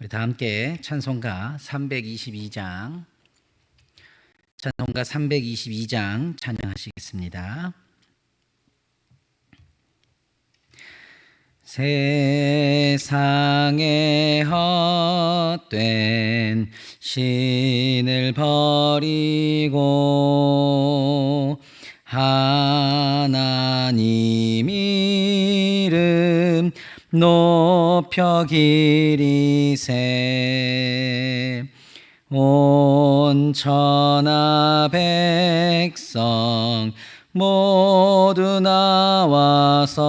우리 다 함께 찬송가 322장 찬양하시겠습니다. 세상에 헛된 신을 버리고 하나님 이름 높여 기리세. 온 천하 백성 모두 나와서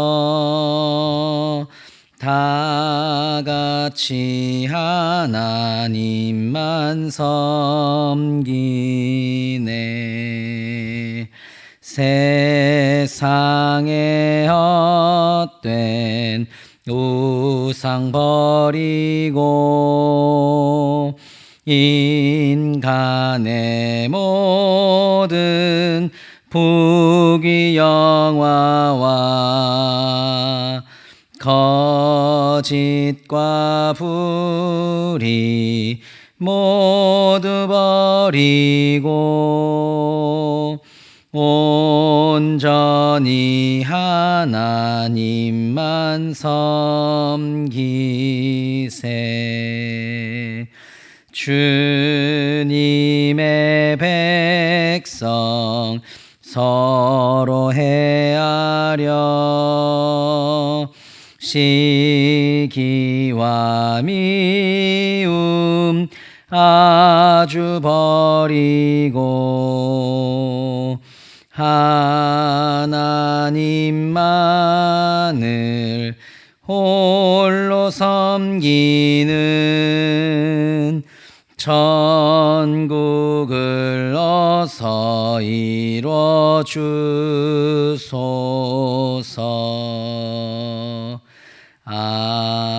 다 같이 하나님만 섬기네. 세상에 헛된 우상 버리고 인간의 모든 부귀영화와 거짓과 불의 모두 버리고 온전히 하나님만 섬기세. 주님의 백성 서로 헤아려 시기와 미움 아주 버리고 하나님만을 홀로 섬기는 천국을 어서 이루어 주소서. 아멘.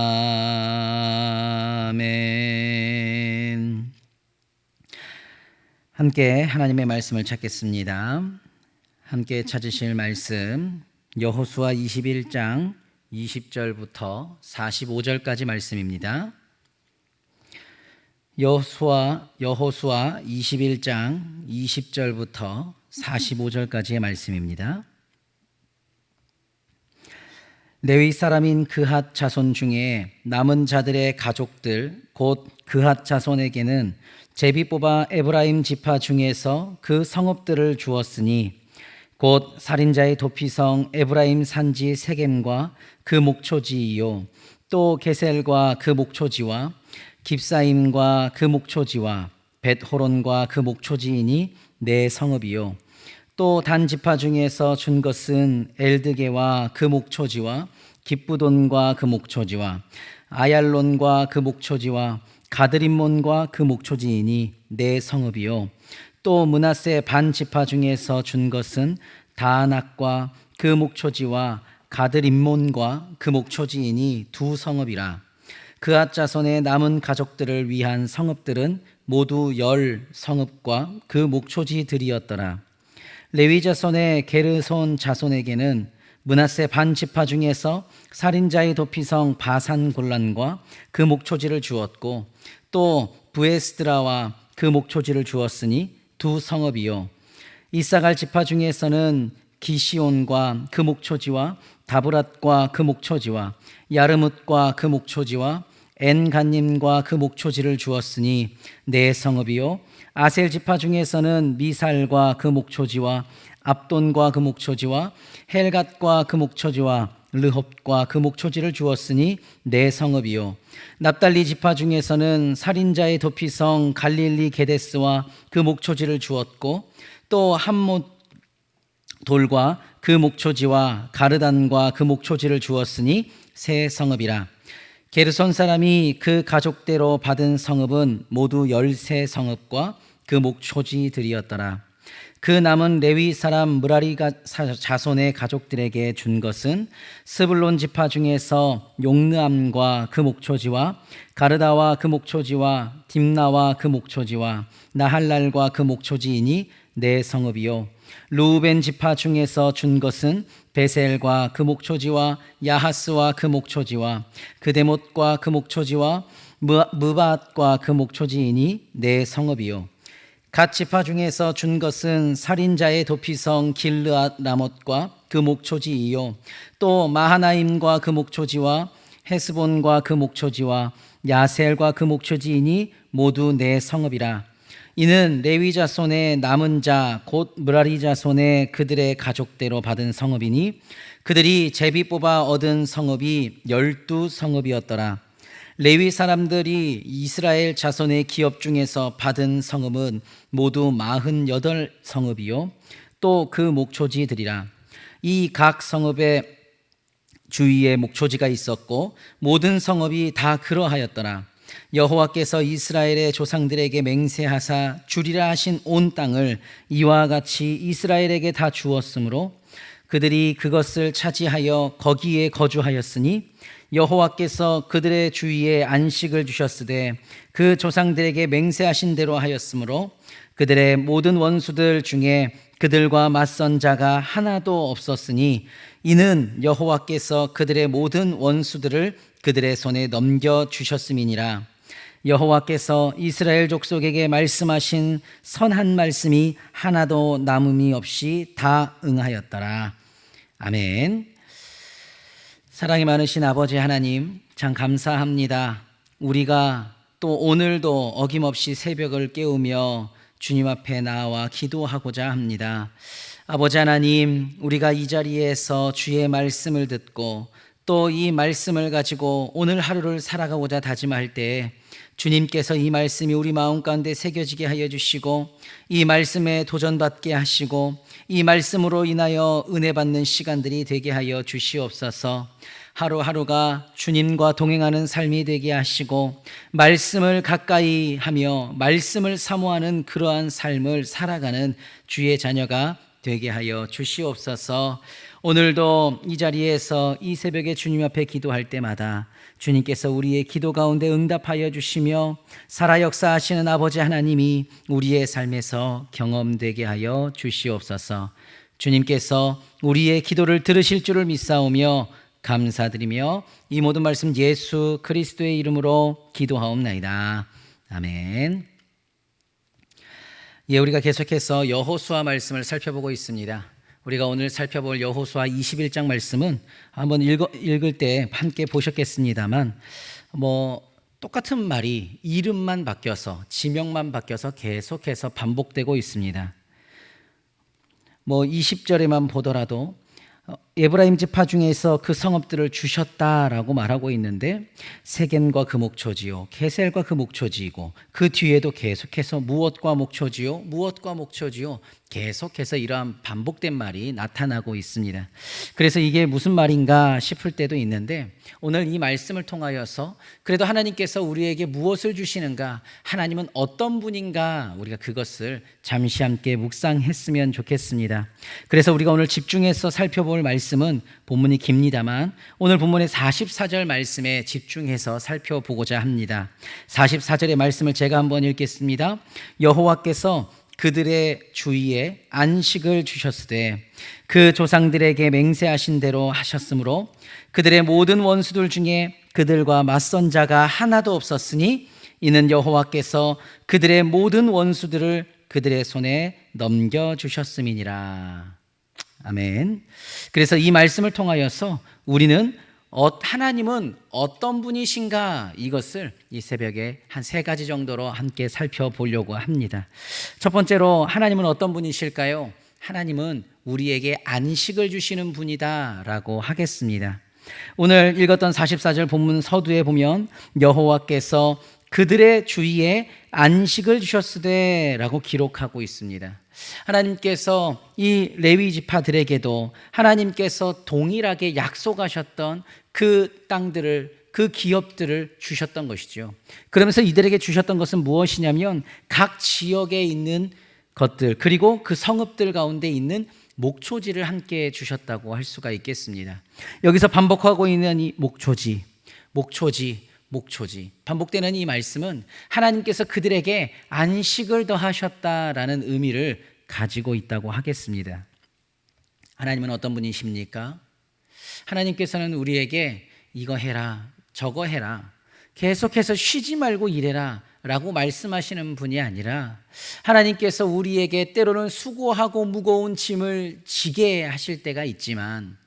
함께 하나님의 말씀을 찾겠습니다. 함께 찾으실 말씀 여호수아 21장 20절부터 45절까지 말씀입니다. 여호수아 21장 20절부터 45절까지의 말씀입니다. 레위 사람인 그핫 자손 중에 남은 자들의 가족들 곧 그핫 자손에게는 제비 뽑아 에브라임 지파 중에서 그 성읍들을 주었으니 곧 살인자의 도피성 에브라임 산지 세겜과 그 목초지이요 또 게셀과 그 목초지와 깁사임과 그 목초지와 벳호론과 그 목초지이니 네 성읍이요 또 단 지파 중에서 준 것은 엘드게와 그 목초지와 깁부돈과 그 목초지와 아얄론과 그 목초지와 가드림몬과 그 목초지이니 네 성읍이요 또 므낫세 반 지파 중에서 준 것은 다낙과 그 목초지와 가드림몬과 그 목초지이니 두 성읍이라. 그앗 자손의 남은 가족들을 위한 성읍들은 모두 10 성읍과 그 목초지들이었더라. 레위 자손의 게르손 자손에게는 므낫세 반 지파 중에서 살인자의 도피성 바산 골란과 그 목초지를 주었고 또 부에스드라와 그 목초지를 주었으니 두 성읍이요 이사갈 지파 중에서는 기시온과 그 목초지와 다브랏과 그 목초지와 야르뭇과 그 목초지와 엔간님과 그 목초지를 주었으니 네 성읍이요 아셀 지파 중에서는 미살과 그 목초지와 압돈과 그 목초지와 헬갓과 그 목초지와 르홉과 그 목초지를 주었으니 네 성읍이요 납달리 지파 중에서는 살인자의 도피성 갈릴리 게데스와 그 목초지를 주었고 또 함못 돌과 그 목초지와 가르단과 그 목초지를 주었으니 세 성읍이라. 게르손 사람이 그 가족대로 받은 성읍은 모두 13 성읍과 그 목초지들이었더라. 그 남은 레위 사람 므라리 자손의 가족들에게 준 것은 스불론 지파 중에서 용느암과 그 목초지와 가르다와 그 목초지와 딥나와 그 목초지와 나할랄과 그 목초지이니 네 성읍이요 루벤 지파 중에서 준 것은 베셀과 그 목초지와 야하스와 그 목초지와 그데못과 그 목초지와 무밧과 그 목초지이니 내 성읍이요. 갓 지파 중에서 준 것은 살인자의 도피성 길르앗 라못과 그 목초지이요. 또 마하나임과 그 목초지와 헤스본과 그 목초지와 야셀과 그 목초지이니 모두 내 성읍이라. 이는 레위 자손의 남은 자 곧 므라리 자손의 그들의 가족대로 받은 성읍이니 그들이 제비 뽑아 얻은 성읍이 12성읍이었더라. 레위 사람들이 이스라엘 자손의 기업 중에서 받은 성읍은 모두 48성읍이요 또 그 목초지들이라. 이 각 성읍에 주위에 목초지가 있었고 모든 성읍이 다 그러하였더라. 여호와께서 이스라엘의 조상들에게 맹세하사 주리라 하신 온 땅을 이와 같이 이스라엘에게 다 주었으므로 그들이 그것을 차지하여 거기에 거주하였으니 여호와께서 그들의 주위에 안식을 주셨으되 그 조상들에게 맹세하신 대로 하였으므로 그들의 모든 원수들 중에 그들과 맞선 자가 하나도 없었으니 이는 여호와께서 그들의 모든 원수들을 그들의 손에 넘겨 주셨음이니라. 여호와께서 이스라엘 족속에게 말씀하신 선한 말씀이 하나도 남음이 없이 다 응하였더라. 아멘. 사랑이 많으신 아버지 하나님, 참 감사합니다. 우리가 또 오늘도 어김없이 새벽을 깨우며 주님 앞에 나와 기도하고자 합니다. 아버지 하나님, 우리가 이 자리에서 주의 말씀을 듣고 또 이 말씀을 가지고 오늘 하루를 살아가고자 다짐할 때 주님께서 이 말씀이 우리 마음 가운데 새겨지게 하여 주시고 이 말씀에 도전받게 하시고 이 말씀으로 인하여 은혜 받는 시간들이 되게 하여 주시옵소서. 하루하루가 주님과 동행하는 삶이 되게 하시고 말씀을 가까이 하며 말씀을 사모하는 그러한 삶을 살아가는 주의 자녀가 되게 하여 주시옵소서. 오늘도 이 자리에서 이 새벽에 주님 앞에 기도할 때마다 주님께서 우리의 기도 가운데 응답하여 주시며 살아 역사하시는 아버지 하나님이 우리의 삶에서 경험되게 하여 주시옵소서. 주님께서 우리의 기도를 들으실 줄을 믿사오며 감사드리며 이 모든 말씀 예수 그리스도의 이름으로 기도하옵나이다. 아멘. 우리가 계속해서 여호수아 말씀을 살펴보고 있습니다. 우리가 오늘 살펴볼 여호수아 21장 말씀은 한번 읽을 때 함께 보셨겠습니다만 똑같은 말이 이름만 바뀌어서 지명만 바뀌어서 계속해서 반복되고 있습니다. 20절에만 보더라도 에브라임 지파 중에서 그 성읍들을 주셨다라고 말하고 있는데 세겜과 그 목초지요 게셀과 그 목초지이고 그 뒤에도 계속해서 무엇과 목초지요 무엇과 목초지요 계속해서 이러한 반복된 말이 나타나고 있습니다. 그래서 이게 무슨 말인가 싶을 때도 있는데 오늘 이 말씀을 통하여서 그래도 하나님께서 우리에게 무엇을 주시는가, 하나님은 어떤 분인가, 우리가 그것을 잠시 함께 묵상했으면 좋겠습니다. 그래서 우리가 오늘 집중해서 살펴볼 말씀은 본문이 깁니다만 오늘 본문의 44절 말씀에 집중해서 살펴보고자 합니다. 44절의 말씀을 제가 한번 읽겠습니다. 여호와께서 그들의 주위에 안식을 주셨으되 그 조상들에게 맹세하신 대로 하셨으므로 그들의 모든 원수들 중에 그들과 맞선 자가 하나도 없었으니 이는 여호와께서 그들의 모든 원수들을 그들의 손에 넘겨주셨음이니라. 아멘. 그래서 이 말씀을 통하여서 우리는 하나님은 어떤 분이신가, 이것을 이 새벽에 한 3가지 정도로 함께 살펴보려고 합니다. 첫 번째로 하나님은 어떤 분이실까요? 하나님은 우리에게 안식을 주시는 분이다 라고 하겠습니다. 오늘 읽었던 44절 본문 서두에 보면 여호와께서 그들의 주위에 안식을 주셨으되 라고 기록하고 있습니다. 하나님께서 이 레위 지파들에게도 하나님께서 동일하게 약속하셨던 그 땅들을, 그 기업들을 주셨던 것이죠. 그러면서 이들에게 주셨던 것은 무엇이냐면 각 지역에 있는 것들, 그리고 그 성읍들 가운데 있는 목초지를 함께 주셨다고 할 수가 있겠습니다. 여기서 반복하고 있는 이 목초지 반복되는 이 말씀은 하나님께서 그들에게 안식을 더하셨다라는 의미를 가지고 있다고 하겠습니다. 하나님은 어떤 분이십니까? 하나님께서는 우리에게 이거 해라, 저거 해라, 계속해서 쉬지 말고 일해라 라고 말씀하시는 분이 아니라 하나님께서 우리에게 때로는 수고하고 무거운 짐을 지게 하실 때가 있지만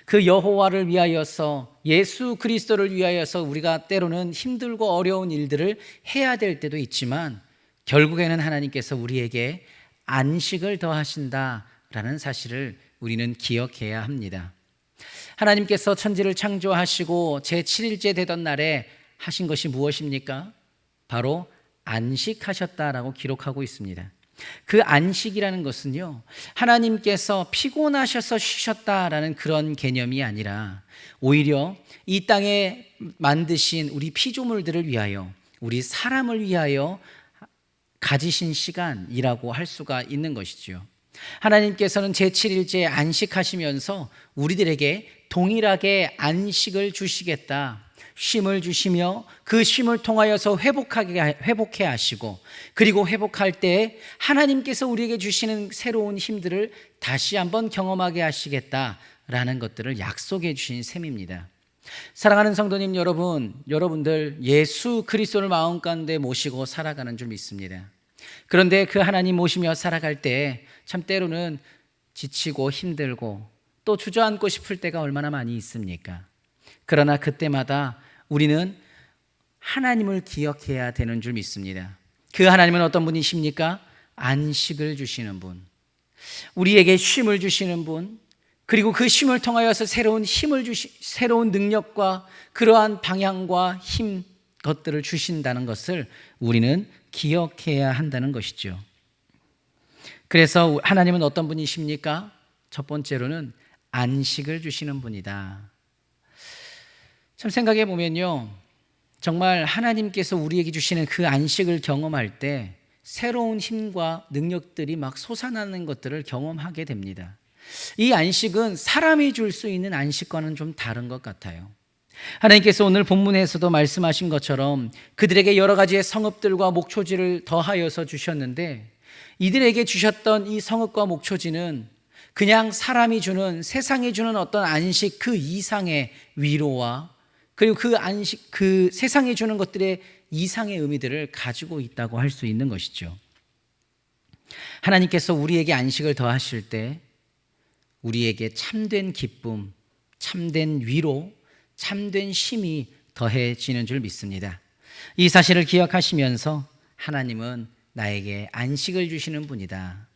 그 여호와를 위하여서 예수 그리스도를 위하여서 우리가 때로는 힘들고 어려운 일들을 해야 될 때도 있지만 결국에는 하나님께서 우리에게 안식을 더하신다라는 사실을 우리는 기억해야 합니다. 하나님께서 천지를 창조하시고 제7일째 되던 날에 하신 것이 무엇입니까? 바로 안식하셨다라고 기록하고 있습니다. 그 안식이라는 것은요, 하나님께서 피곤하셔서 쉬셨다라는 그런 개념이 아니라 오히려 이 땅에 만드신 우리 피조물들을 위하여, 우리 사람을 위하여 가지신 시간이라고 할 수가 있는 것이죠. 하나님께서는 제7일째 안식하시면서 우리들에게 동일하게 안식을 주시겠다, 쉼을 주시며 그 쉼을 통하여서 회복해 하시고, 그리고 회복할 때 하나님께서 우리에게 주시는 새로운 힘들을 다시 한번 경험하게 하시겠다라는 것들을 약속해 주신 셈입니다. 사랑하는 성도님 여러분, 여러분들 예수 그리스도를 마음 가운데 모시고 살아가는 줄 믿습니다. 그런데 그 하나님 모시며 살아갈 때 참 때로는 지치고 힘들고 또 주저앉고 싶을 때가 얼마나 많이 있습니까? 그러나 그때마다 우리는 하나님을 기억해야 되는 줄 믿습니다. 그 하나님은 어떤 분이십니까? 안식을 주시는 분, 우리에게 쉼을 주시는 분, 그리고 그 쉼을 통하여서 새로운 힘을 새로운 능력과 그러한 방향과 힘 것들을 주신다는 것을 우리는 기억해야 한다는 것이죠. 그래서 하나님은 어떤 분이십니까? 첫 번째로는 안식을 주시는 분이다. 참 생각해 보면요, 정말 하나님께서 우리에게 주시는 그 안식을 경험할 때 새로운 힘과 능력들이 막 솟아나는 것들을 경험하게 됩니다. 이 안식은 사람이 줄 수 있는 안식과는 좀 다른 것 같아요. 하나님께서 오늘 본문에서도 말씀하신 것처럼 그들에게 여러 가지의 성읍들과 목초지를 더하여서 주셨는데, 이들에게 주셨던 이 성읍과 목초지는 그냥 사람이 주는, 세상이 주는 어떤 안식 그 이상의 위로와, 그리고 그 안식, 그 세상이 주는 것들의 이상의 의미들을 가지고 있다고 할 수 있는 것이죠. 하나님께서 우리에게 안식을 더하실 때 우리에게 참된 기쁨, 참된 위로, 참된 쉼이 더해지는 줄 믿습니다. 이 사실을 기억하시면서 하나님은 나에게 안식을 주시는 분이다,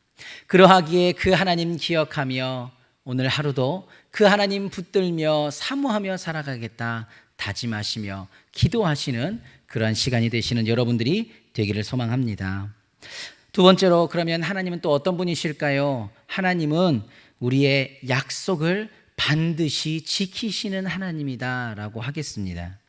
그러하기에 그 하나님 기억하며 오늘 하루도 그 하나님 붙들며 사모하며 살아가겠다 다짐하시며 기도하시는 그러한 시간이 되시는 여러분들이 되기를 소망합니다. 두 번째로, 그러면 하나님은 또 어떤 분이실까요? 하나님은 우리의 약속을 반드시 지키시는 하나님이다 라고 하겠습니다.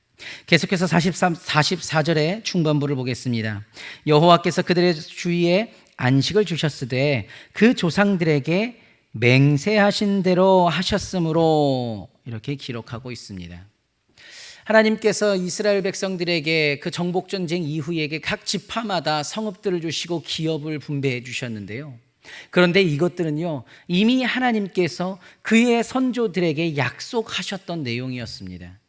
계속해서 44절의 중반부를 보겠습니다. 여호와께서 그들의 주위에 안식을 주셨으되 그 조상들에게 맹세하신 대로 하셨으므로, 이렇게 기록하고 있습니다. 하나님께서 이스라엘 백성들에게 그 정복전쟁 이후에 각 지파마다 성읍들을 주시고 기업을 분배해 주셨는데요, 그런데 이것들은요 이미 하나님께서 그의 선조들에게 약속하셨던 내용이었습니다.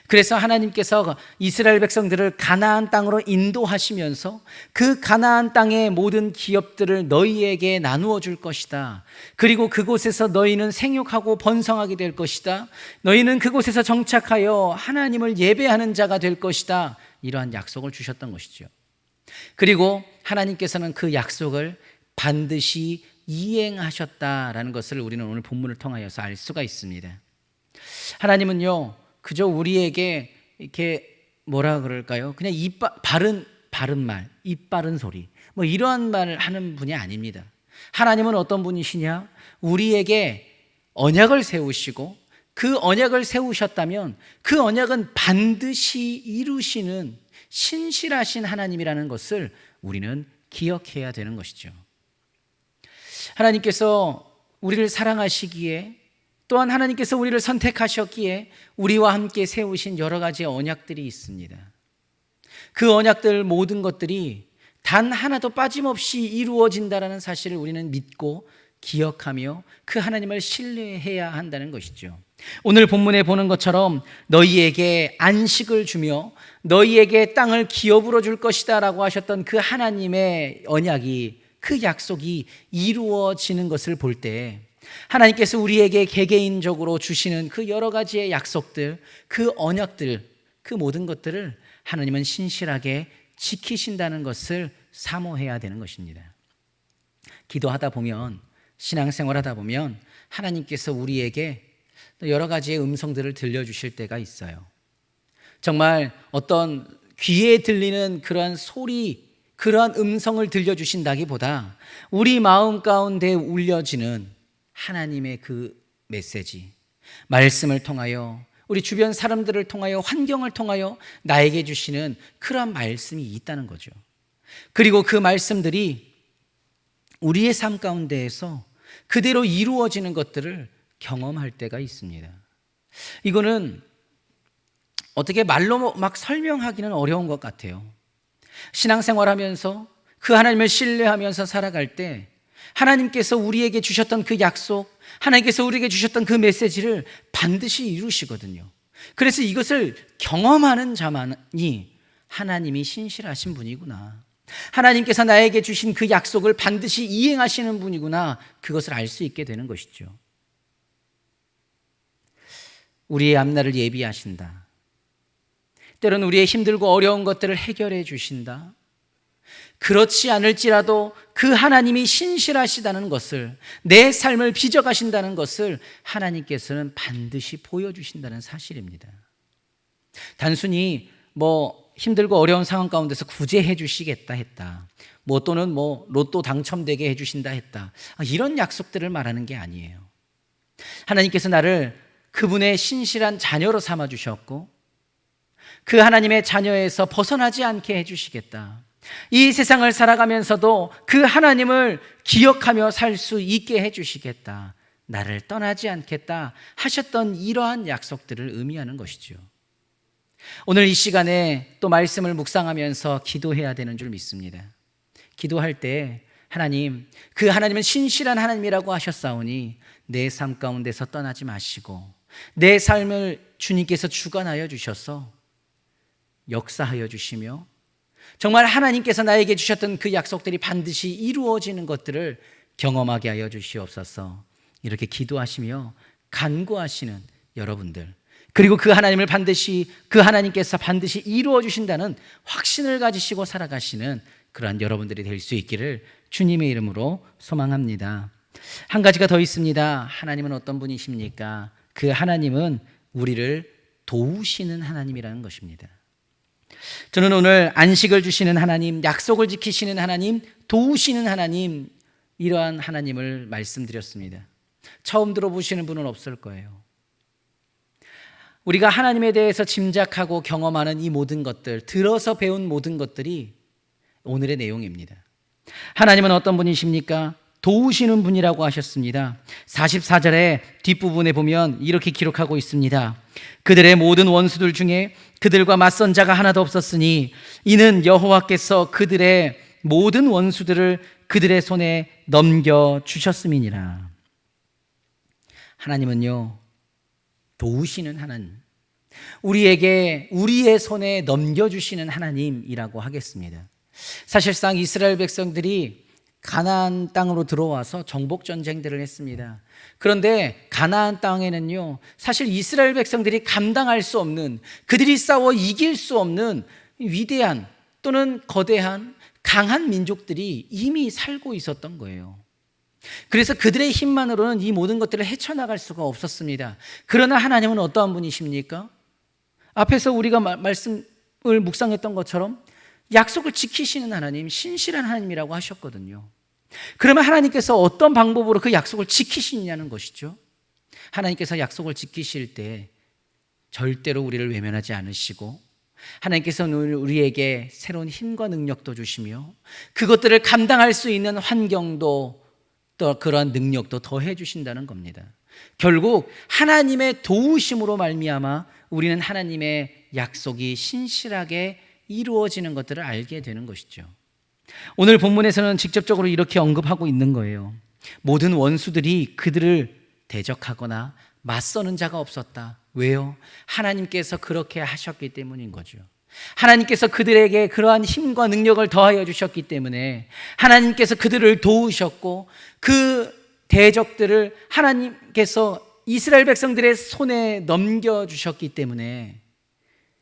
그래서 하나님께서 이스라엘 백성들을 가나안 땅으로 인도하시면서 그 가나안 땅의 모든 기업들을 너희에게 나누어 줄 것이다, 그리고 그곳에서 너희는 생육하고 번성하게 될 것이다, 너희는 그곳에서 정착하여 하나님을 예배하는 자가 될 것이다, 이러한 약속을 주셨던 것이죠. 그리고 하나님께서는 그 약속을 반드시 이행하셨다라는 것을 우리는 오늘 본문을 통하여서 알 수가 있습니다. 하나님은요 그저 우리에게 이렇게 뭐라 그럴까요? 그냥 바른 말, 입 바른 소리, 뭐 이러한 말을 하는 분이 아닙니다. 하나님은 어떤 분이시냐? 우리에게 언약을 세우시고 그 언약을 세우셨다면 그 언약은 반드시 이루시는 신실하신 하나님이라는 것을 우리는 기억해야 되는 것이죠. 하나님께서 우리를 사랑하시기에, 또한 하나님께서 우리를 선택하셨기에 우리와 함께 세우신 여러 가지 언약들이 있습니다. 그 언약들 모든 것들이 단 하나도 빠짐없이 이루어진다는 사실을 우리는 믿고 기억하며 그 하나님을 신뢰해야 한다는 것이죠. 오늘 본문에 보는 것처럼 너희에게 안식을 주며 너희에게 땅을 기업으로 줄 것이다 라고 하셨던 그 하나님의 언약이, 그 약속이 이루어지는 것을 볼 때 하나님께서 우리에게 개개인적으로 주시는 그 여러 가지의 약속들, 그 언약들, 그 모든 것들을 하나님은 신실하게 지키신다는 것을 사모해야 되는 것입니다. 기도하다 보면, 신앙생활하다 보면 하나님께서 우리에게 여러 가지의 음성들을 들려주실 때가 있어요. 정말 어떤 귀에 들리는 그러한 소리, 그러한 음성을 들려주신다기보다 우리 마음 가운데 울려지는 하나님의 그 메시지, 말씀을 통하여, 우리 주변 사람들을 통하여, 환경을 통하여 나에게 주시는 그러한 말씀이 있다는 거죠. 그리고 그 말씀들이 우리의 삶 가운데에서 그대로 이루어지는 것들을 경험할 때가 있습니다. 이거는 어떻게 말로 막 설명하기는 어려운 것 같아요. 신앙생활하면서 그 하나님을 신뢰하면서 살아갈 때 하나님께서 우리에게 주셨던 그 약속, 하나님께서 우리에게 주셨던 그 메시지를 반드시 이루시거든요. 그래서 이것을 경험하는 자만이 하나님이 신실하신 분이구나, 하나님께서 나에게 주신 그 약속을 반드시 이행하시는 분이구나, 그것을 알 수 있게 되는 것이죠. 우리의 앞날을 예비하신다. 때로는 우리의 힘들고 어려운 것들을 해결해 주신다. 그렇지 않을지라도 그 하나님이 신실하시다는 것을, 내 삶을 빚어가신다는 것을 하나님께서는 반드시 보여주신다는 사실입니다. 단순히 힘들고 어려운 상황 가운데서 구제해 주시겠다 했다, 또는 로또 당첨되게 해 주신다 했다, 이런 약속들을 말하는 게 아니에요. 하나님께서 나를 그분의 신실한 자녀로 삼아 주셨고 그 하나님의 자녀에서 벗어나지 않게 해 주시겠다, 이 세상을 살아가면서도 그 하나님을 기억하며 살 수 있게 해 주시겠다, 나를 떠나지 않겠다 하셨던 이러한 약속들을 의미하는 것이죠. 오늘 이 시간에 또 말씀을 묵상하면서 기도해야 되는 줄 믿습니다. 기도할 때 하나님, 그 하나님은 신실한 하나님이라고 하셨사오니 내 삶 가운데서 떠나지 마시고 내 삶을 주님께서 주관하여 주셔서 역사하여 주시며 정말 하나님께서 나에게 주셨던 그 약속들이 반드시 이루어지는 것들을 경험하게 하여 주시옵소서. 이렇게 기도하시며 간구하시는 여러분들, 그리고 그 하나님을 그 하나님께서 반드시 이루어 주신다는 확신을 가지시고 살아가시는 그러한 여러분들이 될 수 있기를 주님의 이름으로 소망합니다. 한 가지가 더 있습니다. 하나님은 어떤 분이십니까? 그 하나님은 우리를 도우시는 하나님이라는 것입니다. 저는 오늘 안식을 주시는 하나님, 약속을 지키시는 하나님, 도우시는 하나님, 이러한 하나님을 말씀드렸습니다. 처음 들어보시는 분은 없을 거예요. 우리가 하나님에 대해서 짐작하고 경험하는 이 모든 것들, 들어서 배운 모든 것들이 오늘의 내용입니다. 하나님은 어떤 분이십니까? 도우시는 분이라고 하셨습니다. 44절의 뒷부분에 보면 이렇게 기록하고 있습니다. 그들의 모든 원수들 중에 그들과 맞선 자가 하나도 없었으니 이는 여호와께서 그들의 모든 원수들을 그들의 손에 넘겨주셨음이니라. 하나님은요, 도우시는 하나님, 우리에게 우리의 손에 넘겨주시는 하나님이라고 하겠습니다. 사실상 이스라엘 백성들이 가나안 땅으로 들어와서 정복 전쟁들을 했습니다. 그런데 가나안 땅에는요, 사실 이스라엘 백성들이 감당할 수 없는, 그들이 싸워 이길 수 없는 위대한 또는 거대한 강한 민족들이 이미 살고 있었던 거예요. 그래서 그들의 힘만으로는 이 모든 것들을 헤쳐나갈 수가 없었습니다. 그러나 하나님은 어떠한 분이십니까? 앞에서 우리가 말씀을 묵상했던 것처럼 약속을 지키시는 하나님, 신실한 하나님이라고 하셨거든요. 그러면 하나님께서 어떤 방법으로 그 약속을 지키시냐는 것이죠. 하나님께서 약속을 지키실 때 절대로 우리를 외면하지 않으시고 하나님께서는 우리에게 새로운 힘과 능력도 주시며 그것들을 감당할 수 있는 환경도 또 그러한 능력도 더해 주신다는 겁니다. 결국 하나님의 도우심으로 말미암아 우리는 하나님의 약속이 신실하게 이루어지는 것들을 알게 되는 것이죠. 오늘 본문에서는 직접적으로 이렇게 언급하고 있는 거예요. 모든 원수들이 그들을 대적하거나 맞서는 자가 없었다. 왜요? 하나님께서 그렇게 하셨기 때문인 거죠. 하나님께서 그들에게 그러한 힘과 능력을 더하여 주셨기 때문에, 하나님께서 그들을 도우셨고 그 대적들을 하나님께서 이스라엘 백성들의 손에 넘겨주셨기 때문에,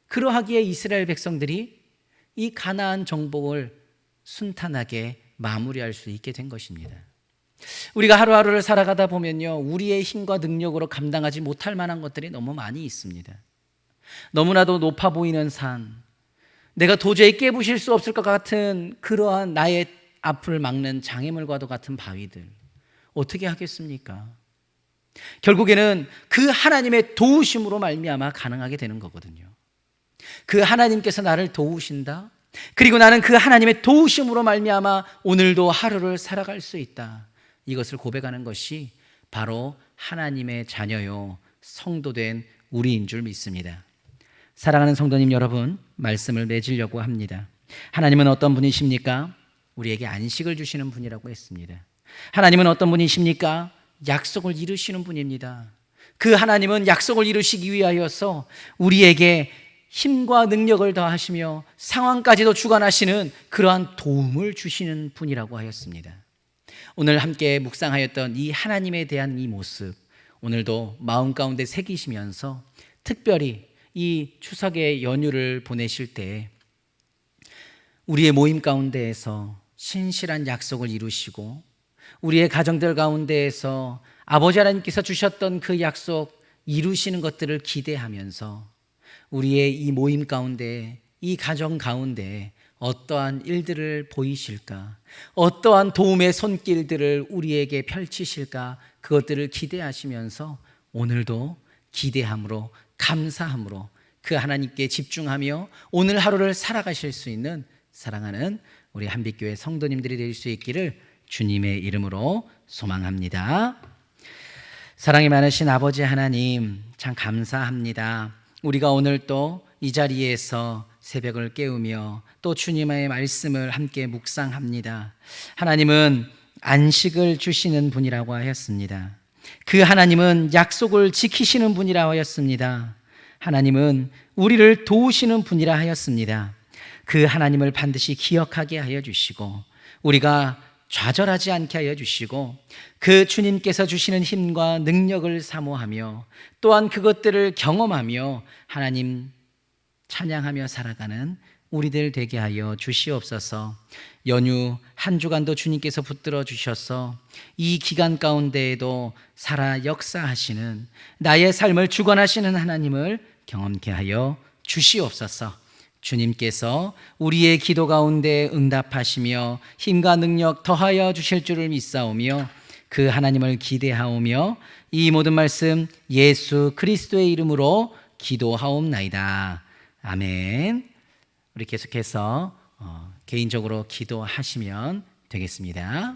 그러하기에 이스라엘 백성들이 이 가나안 정복을 순탄하게 마무리할 수 있게 된 것입니다. 우리가 하루하루를 살아가다 보면요, 우리의 힘과 능력으로 감당하지 못할 만한 것들이 너무 많이 있습니다. 너무나도 높아 보이는 산, 내가 도저히 깨부실 수 없을 것 같은 그러한 나의 앞을 막는 장애물과도 같은 바위들, 어떻게 하겠습니까? 결국에는 그 하나님의 도우심으로 말미암아 가능하게 되는 거거든요. 그 하나님께서 나를 도우신다, 그리고 나는 그 하나님의 도우심으로 말미암아 오늘도 하루를 살아갈 수 있다, 이것을 고백하는 것이 바로 하나님의 자녀요 성도된 우리인 줄 믿습니다. 사랑하는 성도님 여러분, 말씀을 맺으려고 합니다. 하나님은 어떤 분이십니까? 우리에게 안식을 주시는 분이라고 했습니다. 하나님은 어떤 분이십니까? 약속을 이루시는 분입니다. 그 하나님은 약속을 이루시기 위하여서 우리에게 힘과 능력을 더하시며 상황까지도 주관하시는 그러한 도움을 주시는 분이라고 하였습니다. 오늘 함께 묵상하였던 이 하나님에 대한 이 모습, 오늘도 마음 가운데 새기시면서 특별히 이 추석의 연휴를 보내실 때 우리의 모임 가운데에서 신실한 약속을 이루시고, 우리의 가정들 가운데에서 아버지 하나님께서 주셨던 그 약속 이루시는 것들을 기대하면서 우리의 이 모임 가운데, 이 가정 가운데 어떠한 일들을 보이실까, 어떠한 도움의 손길들을 우리에게 펼치실까, 그것들을 기대하시면서 오늘도 기대함으로, 감사함으로 그 하나님께 집중하며 오늘 하루를 살아가실 수 있는 사랑하는 우리 한빛교회 성도님들이 될 수 있기를 주님의 이름으로 소망합니다. 사랑이 많으신 아버지 하나님, 참 감사합니다. 우리가 오늘 또 이 자리에서 새벽을 깨우며 또 주님의 말씀을 함께 묵상합니다. 하나님은 안식을 주시는 분이라고 하였습니다. 그 하나님은 약속을 지키시는 분이라고 하였습니다. 하나님은 우리를 도우시는 분이라 하였습니다. 그 하나님을 반드시 기억하게 하여 주시고, 우리가 좌절하지 않게 하여 주시고, 그 주님께서 주시는 힘과 능력을 사모하며 또한 그것들을 경험하며 하나님 찬양하며 살아가는 우리들 되게 하여 주시옵소서. 연휴 한 주간도 주님께서 붙들어 주셔서 이 기간 가운데에도 살아 역사하시는, 나의 삶을 주관하시는 하나님을 경험케 하여 주시옵소서. 주님께서 우리의 기도 가운데 응답하시며 힘과 능력 더하여 주실 줄을 믿사오며 그 하나님을 기대하오며 이 모든 말씀 예수 그리스도의 이름으로 기도하옵나이다. 아멘. 우리 계속해서 개인적으로 기도하시면 되겠습니다.